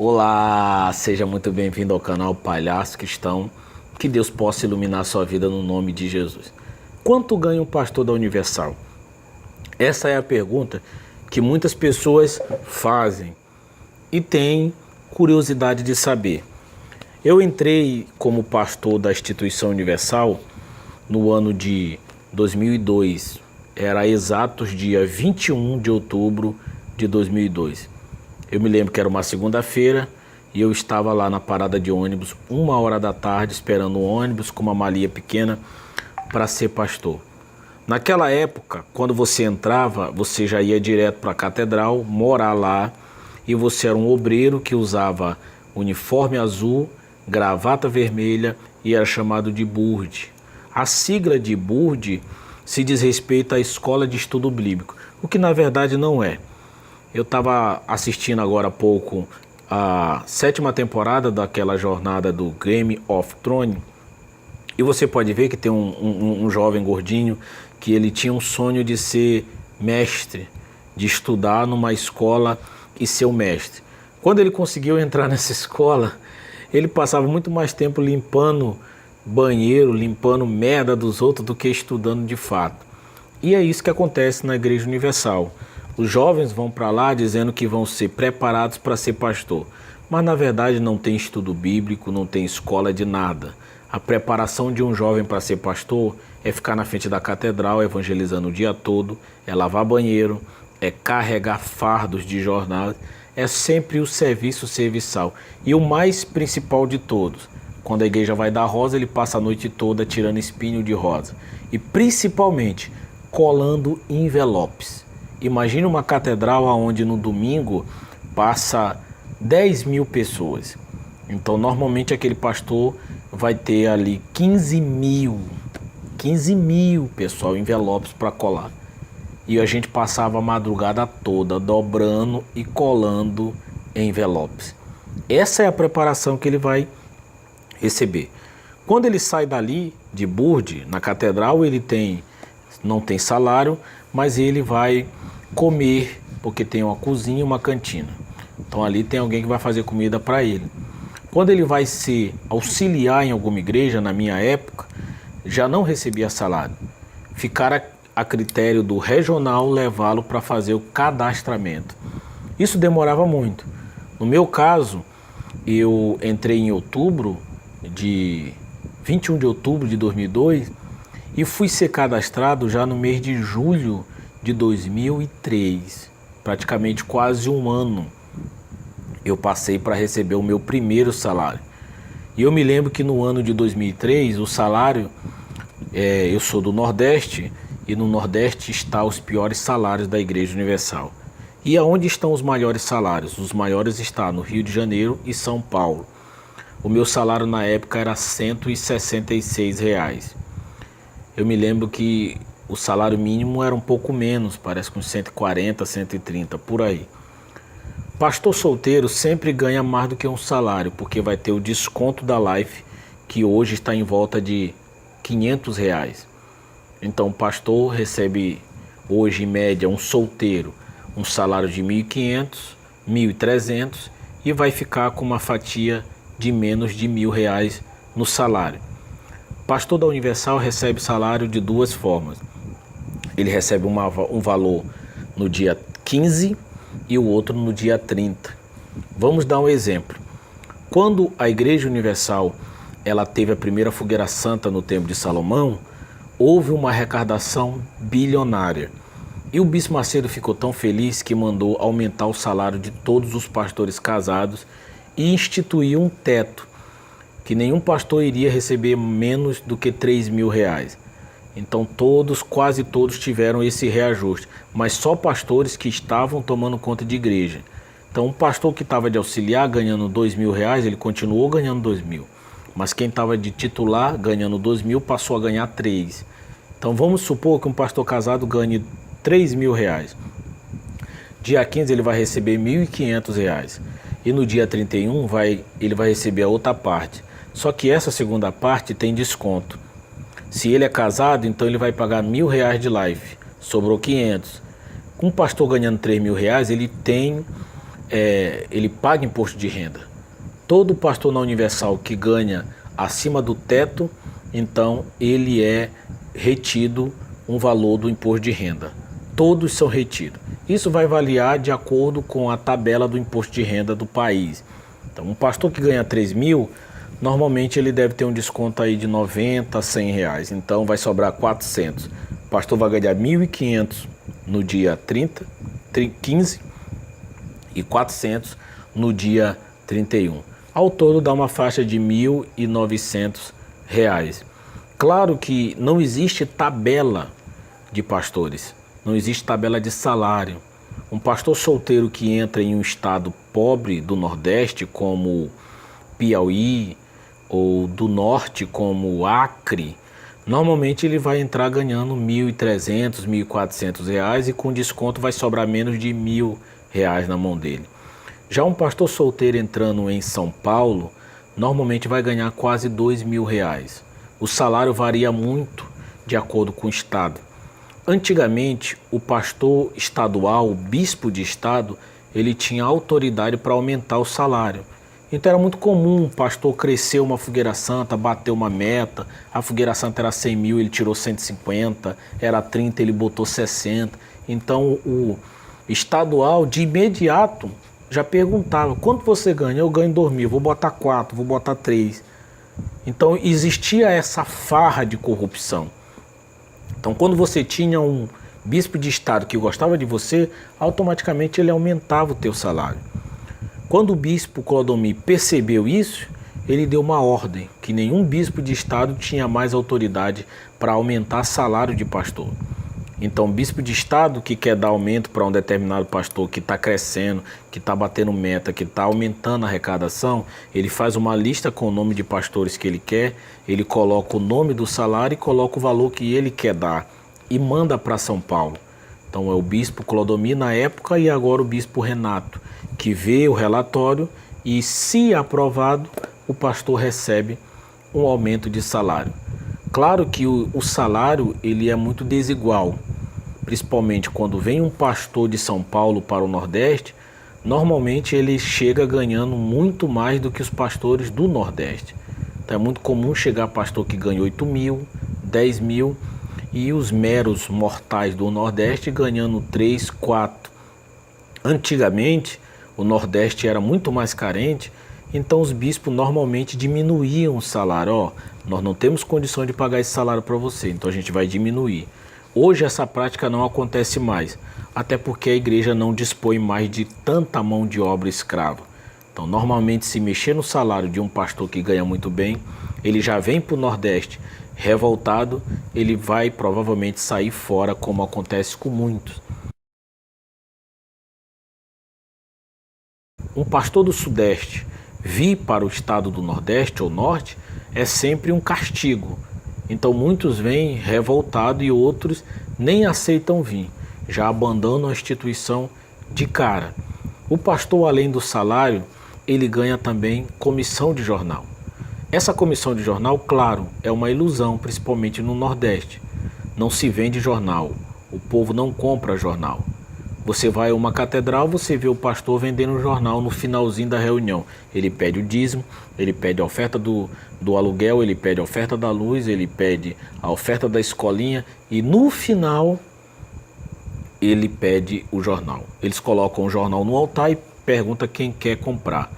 Olá, seja muito bem-vindo ao canal Palhaço Cristão. Que Deus possa iluminar sua vida no nome de Jesus. Quanto ganha um pastor da Universal? Essa é a pergunta que muitas pessoas fazem e têm curiosidade de saber. Eu entrei como pastor da instituição Universal no ano de 2002. Era exatos dia 21 de outubro de 2002. Eu me lembro que era uma segunda-feira e eu estava lá na parada de ônibus, 1h da tarde, esperando o ônibus com uma malinha pequena para ser pastor. Naquela época, quando você entrava, você já ia direto para a catedral, morar lá, e você era um obreiro que usava uniforme azul, gravata vermelha e era chamado de burde. A sigla de burde se diz respeito à escola de estudo bíblico, o que na verdade não é. Eu estava assistindo agora há pouco a 7ª temporada daquela jornada do Game of Thrones e você pode ver que tem um jovem gordinho que ele tinha um sonho de ser mestre, de estudar numa escola e ser o mestre. Quando ele conseguiu entrar nessa escola, ele passava muito mais tempo limpando banheiro, limpando merda dos outros do que estudando de fato. E é isso que acontece na Igreja Universal. Os jovens vão para lá dizendo que vão ser preparados para ser pastor, mas na verdade não tem estudo bíblico, não tem escola de nada. A preparação de um jovem para ser pastor é ficar na frente da catedral evangelizando o dia todo, é lavar banheiro, é carregar fardos de jornal, é sempre o serviço serviçal. E o mais principal de todos, quando a igreja vai dar rosa, ele passa a noite toda tirando espinho de rosa e principalmente colando envelopes. Imagine uma catedral onde no domingo passa 10.000 pessoas. Então normalmente aquele pastor vai ter ali 15.000 pessoal, envelopes para colar. E a gente passava a madrugada toda dobrando e colando envelopes. Essa é a preparação que ele vai receber. Quando ele sai dali de burde, na catedral, ele não tem salário, mas ele vai comer, porque tem uma cozinha e uma cantina. Então ali tem alguém que vai fazer comida para ele. Quando ele vai ser auxiliar em alguma igreja, na minha época, já não recebia salário. Ficar a critério do regional levá-lo para fazer o cadastramento. Isso demorava muito. No meu caso, eu entrei em 21 de outubro de 2002 e fui ser cadastrado já no mês de julho de 2003, praticamente quase um ano eu passei para receber o meu primeiro salário. E eu me lembro que no ano de 2003 o salário, eu sou do Nordeste e no Nordeste está os piores salários da Igreja Universal. E aonde estão os maiores salários? Os maiores estão no Rio de Janeiro e São Paulo. O meu salário na época era R$ 166. Eu me lembro que o salário mínimo era um pouco menos, parece com 140, 130, por aí. Pastor solteiro sempre ganha mais do que um salário, porque vai ter o desconto da Life, que hoje está em volta de R$ 500. Então o pastor recebe hoje, em média, um solteiro, um salário de 1.500, 1.300 e vai ficar com uma fatia de menos de R$ 1.000 no salário. Pastor da Universal recebe salário de duas formas. Ele recebe um valor no dia 15 e o outro no dia 30. Vamos dar um exemplo. Quando a Igreja Universal ela teve a primeira fogueira santa no Templo de Salomão, houve uma arrecadação bilionária. E o Bispo Macedo ficou tão feliz que mandou aumentar o salário de todos os pastores casados e instituiu um teto, que nenhum pastor iria receber menos do que R$ 3.000. Então quase todos tiveram esse reajuste, mas só pastores que estavam tomando conta de igreja. Então um pastor que estava de auxiliar ganhando R$ 2.000, ele continuou ganhando R$ 2.000. Mas quem estava de titular ganhando R$ 2.000 passou a ganhar 3. Então vamos supor que um pastor casado ganhe R$ 3.000. Dia 15 ele vai receber R$ 1.500. E no dia 31 ele vai receber a outra parte. Só que essa segunda parte tem desconto. Se ele é casado, então ele vai pagar R$ 1.000 de life, sobrou 500. Com um pastor ganhando R$ 3.000, ele tem ele paga imposto de renda. Todo pastor na Universal que ganha acima do teto, então ele é retido um valor do imposto de renda. Todos são retidos. Isso vai variar de acordo com a tabela do imposto de renda do país. Então, um pastor que ganha 3 mil, normalmente ele deve ter um desconto aí de 90 a 100 reais. Então vai sobrar 400. O pastor vai ganhar 1.500 no dia 15 e 400 no dia 31. Ao todo dá uma faixa de 1.900 reais. Claro que não existe tabela de pastores, não existe tabela de salário. Um pastor solteiro que entra em um estado pobre do Nordeste, como Piauí, ou do Norte, como Acre, normalmente ele vai entrar ganhando 1.300, 1.400 reais e com desconto vai sobrar menos de 1.000 reais na mão dele. Já um pastor solteiro entrando em São Paulo, normalmente vai ganhar quase 2.000 reais. O salário varia muito de acordo com o estado. Antigamente, o pastor estadual, o bispo de estado, ele tinha autoridade para aumentar o salário. Então era muito comum o pastor crescer uma fogueira santa, bater uma meta, a fogueira santa era 100 mil, ele tirou 150, era 30, ele botou 60. Então o estadual de imediato já perguntava, quanto você ganha? Eu ganho 2 mil, vou botar 4, vou botar 3. Então existia essa farra de corrupção. Então quando você tinha um bispo de estado que gostava de você, automaticamente ele aumentava o teu salário. Quando o bispo Clodomir percebeu isso, ele deu uma ordem que nenhum bispo de estado tinha mais autoridade para aumentar salário de pastor. Então, o bispo de estado que quer dar aumento para um determinado pastor que está crescendo, que está batendo meta, que está aumentando a arrecadação, ele faz uma lista com o nome de pastores que ele quer, ele coloca o nome do salário e coloca o valor que ele quer dar e manda para São Paulo. Então, é o bispo Clodomir na época e agora o bispo Renato, que vê o relatório e, se aprovado, o pastor recebe um aumento de salário. Claro que o salário ele é muito desigual, principalmente quando vem um pastor de São Paulo para o Nordeste, normalmente ele chega ganhando muito mais do que os pastores do Nordeste. Então é muito comum chegar pastor que ganha 8 mil, 10 mil e os meros mortais do Nordeste ganhando 3, 4. Antigamente o Nordeste era muito mais carente, então os bispos normalmente diminuíam o salário. Ó, nós não temos condição de pagar esse salário para você, então a gente vai diminuir. Hoje essa prática não acontece mais, até porque a igreja não dispõe mais de tanta mão de obra escrava. Então normalmente se mexer no salário de um pastor que ganha muito bem, ele já vem para o Nordeste revoltado, ele vai provavelmente sair fora, como acontece com muitos. Um pastor do Sudeste vir para o estado do Nordeste ou Norte é sempre um castigo. Então muitos vêm revoltados e outros nem aceitam vir, já abandonam a instituição de cara. O pastor, além do salário, ele ganha também comissão de jornal. Essa comissão de jornal, claro, é uma ilusão, principalmente no Nordeste. Não se vende jornal, o povo não compra jornal. Você vai a uma catedral, você vê o pastor vendendo um jornal no finalzinho da reunião. Ele pede o dízimo, ele pede a oferta do aluguel, ele pede a oferta da luz, ele pede a oferta da escolinha e no final ele pede o jornal. Eles colocam o jornal no altar e perguntam quem quer comprar.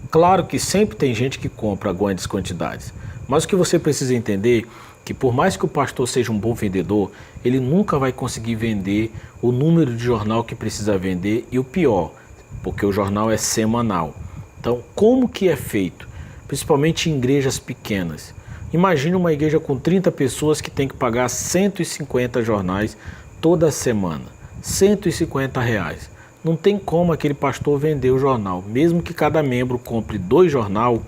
Claro que sempre tem gente que compra grandes quantidades, mas o que você precisa entender que por mais que o pastor seja um bom vendedor, ele nunca vai conseguir vender o número de jornal que precisa vender e o pior, porque o jornal é semanal. Então, como que é feito? Principalmente em igrejas pequenas. Imagine uma igreja com 30 pessoas que tem que pagar 150 jornais toda semana. 150 reais. Não tem como aquele pastor vender o jornal. Mesmo que cada membro compre 2 jornal,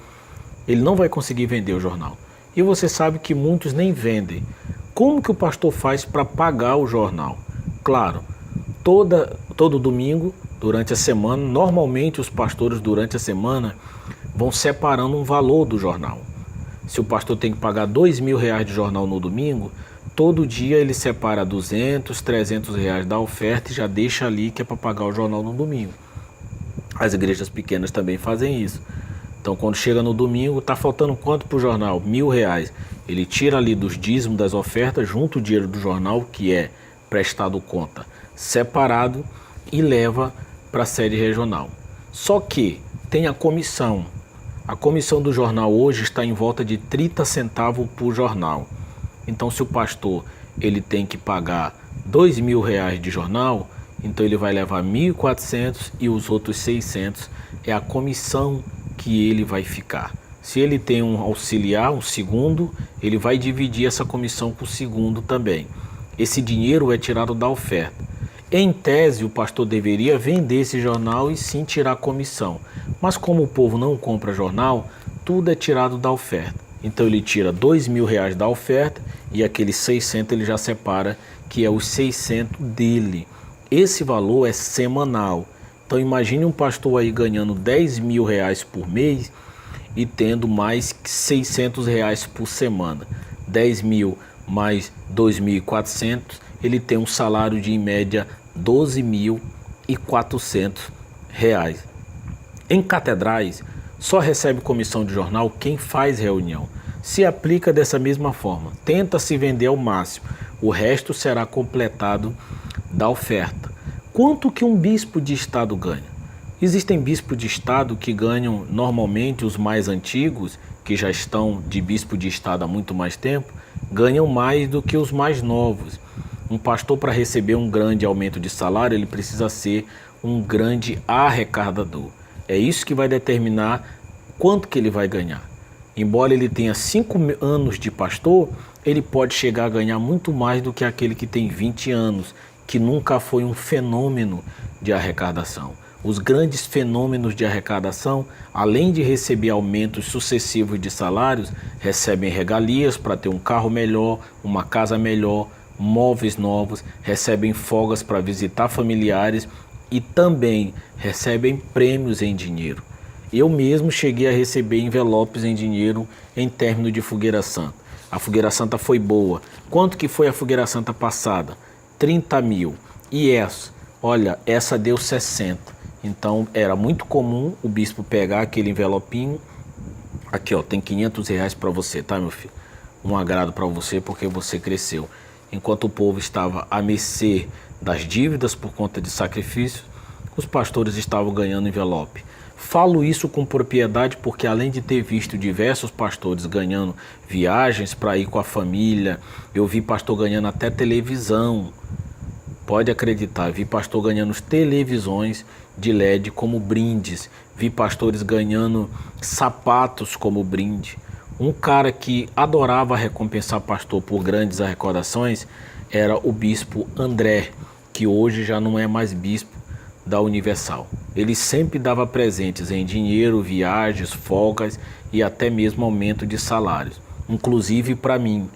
ele não vai conseguir vender o jornal. E você sabe que muitos nem vendem. Como que o pastor faz para pagar o jornal? Claro, todo domingo, durante a semana, normalmente os pastores durante a semana vão separando um valor do jornal. Se o pastor tem que pagar 2.000 reais de jornal no domingo, todo dia ele separa 200, 300 reais da oferta e já deixa ali que é para pagar o jornal no domingo. As igrejas pequenas também fazem isso. Então, quando chega no domingo, está faltando quanto para o jornal? R$ 1.000. Ele tira ali dos dízimos das ofertas, junto o dinheiro do jornal, que é prestado conta, separado, e leva para a sede regional. Só que tem a comissão. A comissão do jornal hoje está em volta de 30 centavos por jornal. Então, se o pastor ele tem que pagar R$ 2.000 de jornal, então ele vai levar 1.400 e os outros 600 é a comissão que ele vai ficar. Se ele tem um auxiliar, um segundo, ele vai dividir essa comissão com o segundo também. Esse dinheiro é tirado da oferta. Em tese, o pastor deveria vender esse jornal e sim tirar a comissão. Mas como o povo não compra jornal, tudo é tirado da oferta. Então ele tira R$ 2.000 da oferta e aqueles 600 ele já separa, que é os 600 dele. Esse valor é semanal. Então imagine um pastor aí ganhando R$ 10.000 por mês e tendo mais R$ 600 por semana. 10.000 mais 2.400, ele tem um salário de em média R$ 12.400. Em catedrais, só recebe comissão de jornal quem faz reunião. Se aplica dessa mesma forma, tenta se vender ao máximo, o resto será completado da oferta. Quanto que um bispo de estado ganha? Existem bispos de estado que ganham normalmente, os mais antigos, que já estão de bispo de estado há muito mais tempo, ganham mais do que os mais novos. Um pastor, para receber um grande aumento de salário, ele precisa ser um grande arrecadador. É isso que vai determinar quanto que ele vai ganhar. Embora ele tenha 5 anos de pastor, ele pode chegar a ganhar muito mais do que aquele que tem 20 anos, que nunca foi um fenômeno de arrecadação. Os grandes fenômenos de arrecadação, além de receber aumentos sucessivos de salários, recebem regalias para ter um carro melhor, uma casa melhor, móveis novos, recebem folgas para visitar familiares e também recebem prêmios em dinheiro. Eu mesmo cheguei a receber envelopes em dinheiro em término de Fogueira Santa. A Fogueira Santa foi boa. Quanto que foi a Fogueira Santa passada? 30.000. E essa? Olha, essa deu 60. Então era muito comum o bispo pegar aquele envelopinho. Aqui ó, tem R$ 500 para você, tá meu filho? Um agrado para você porque você cresceu. Enquanto o povo estava à mercê das dívidas por conta de sacrifícios, os pastores estavam ganhando envelope. Falo isso com propriedade porque, além de ter visto diversos pastores ganhando viagens para ir com a família, eu vi pastor ganhando até televisão. Pode acreditar, vi pastor ganhando televisões de LED como brindes, vi pastores ganhando sapatos como brinde. Um cara que adorava recompensar pastor por grandes arrecadações era o bispo André, que hoje já não é mais bispo da Universal. Ele sempre dava presentes em dinheiro, viagens, folgas e até mesmo aumento de salários. Inclusive para mim.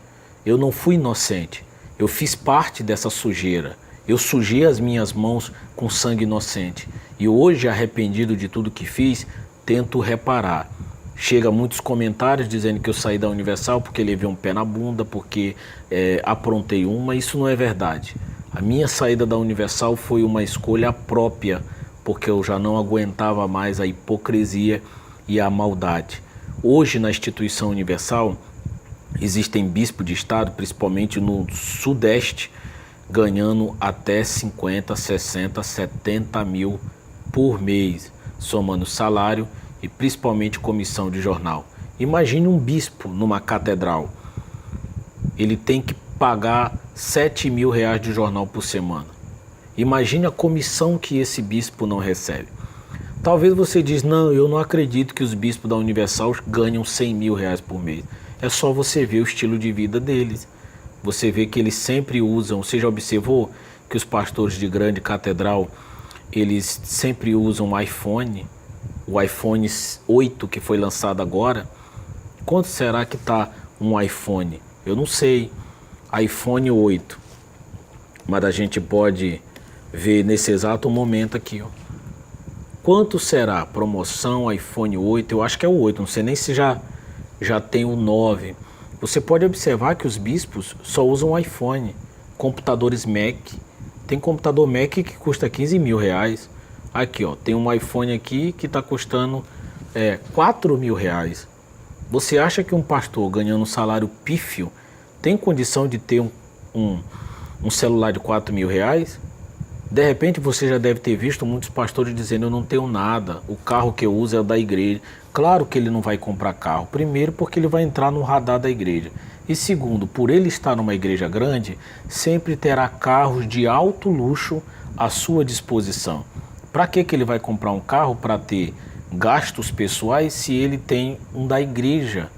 Eu não fui inocente. Eu fiz parte dessa sujeira. Eu sujei as minhas mãos com sangue inocente. E hoje, arrependido de tudo que fiz, tento reparar. Chega muitos comentários dizendo que eu saí da Universal porque levei um pé na bunda, porque aprontei uma. Isso não é verdade. A minha saída da Universal foi uma escolha própria, porque eu já não aguentava mais a hipocrisia e a maldade. Hoje, na instituição Universal, existem bispos de estado, principalmente no Sudeste, ganhando até 50, 60, 70 mil por mês, somando salário e principalmente comissão de jornal. Imagine um bispo numa catedral. Ele tem que pagar R$ 7.000 de jornal por semana. Imagine a comissão que esse bispo não recebe. Talvez você diz, não, eu não acredito que os bispos da Universal ganham R$ 100.000 por mês. É só você ver o estilo de vida deles. Você vê que eles sempre usam, você já observou que os pastores de grande catedral, eles sempre usam iPhone, o iPhone 8 que foi lançado agora. Quanto será que está um iPhone? Eu não sei. iPhone 8. Mas a gente pode ver nesse exato momento aqui, ó. Quanto será? Promoção iPhone 8, eu acho que é o 8, não sei nem se já tem o 9. Você pode observar que os bispos só usam iPhone, computadores Mac. Tem computador Mac que custa R$ 15.000. Aqui, ó, tem um iPhone aqui que está custando R$ 4.000. Você acha que um pastor ganhando um salário pífio tem condição de ter um celular de R$ 4.000? De repente você já deve ter visto muitos pastores dizendo: eu não tenho nada, o carro que eu uso é o da igreja. Claro que ele não vai comprar carro. Primeiro, porque ele vai entrar no radar da igreja. E segundo, por ele estar numa igreja grande, sempre terá carros de alto luxo à sua disposição. Para que ele vai comprar um carro para ter gastos pessoais se ele tem um da igreja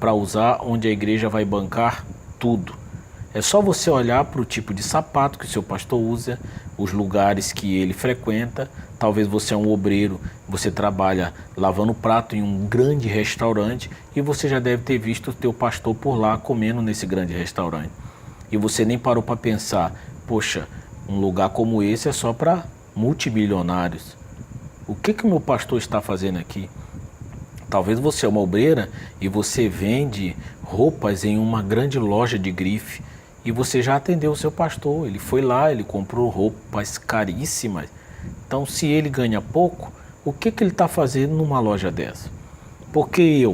para usar, onde a igreja vai bancar tudo? É só você olhar para o tipo de sapato que o seu pastor usa, os lugares que ele frequenta. Talvez você é um obreiro, você trabalha lavando prato em um grande restaurante e você já deve ter visto o teu pastor por lá comendo nesse grande restaurante. E você nem parou para pensar: poxa, um lugar como esse é só para multimilionários. O que o meu pastor está fazendo aqui? Talvez você é uma obreira e você vende roupas em uma grande loja de grife. E você já atendeu o seu pastor, ele foi lá, ele comprou roupas caríssimas. Então, se ele ganha pouco, o que ele está fazendo numa loja dessa? Porque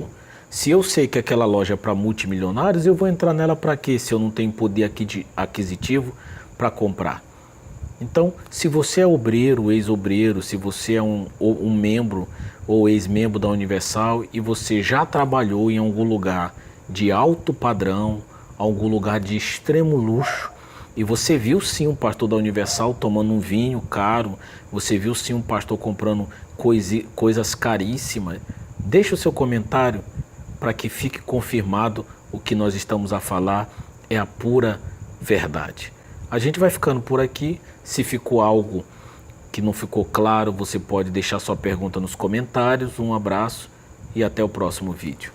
se eu sei que aquela loja é para multimilionários, eu vou entrar nela para quê, se eu não tenho poder aquisitivo para comprar? Então, se você é obreiro, ex-obreiro, se você é um membro ou ex-membro da Universal e você já trabalhou em algum lugar de alto padrão, algum lugar de extremo luxo, e você viu sim um pastor da Universal tomando um vinho caro, você viu sim um pastor comprando coisas caríssimas, deixa o seu comentário para que fique confirmado: o que nós estamos a falar é a pura verdade. A gente vai ficando por aqui. Se ficou algo que não ficou claro, você pode deixar sua pergunta nos comentários. Um abraço e até o próximo vídeo.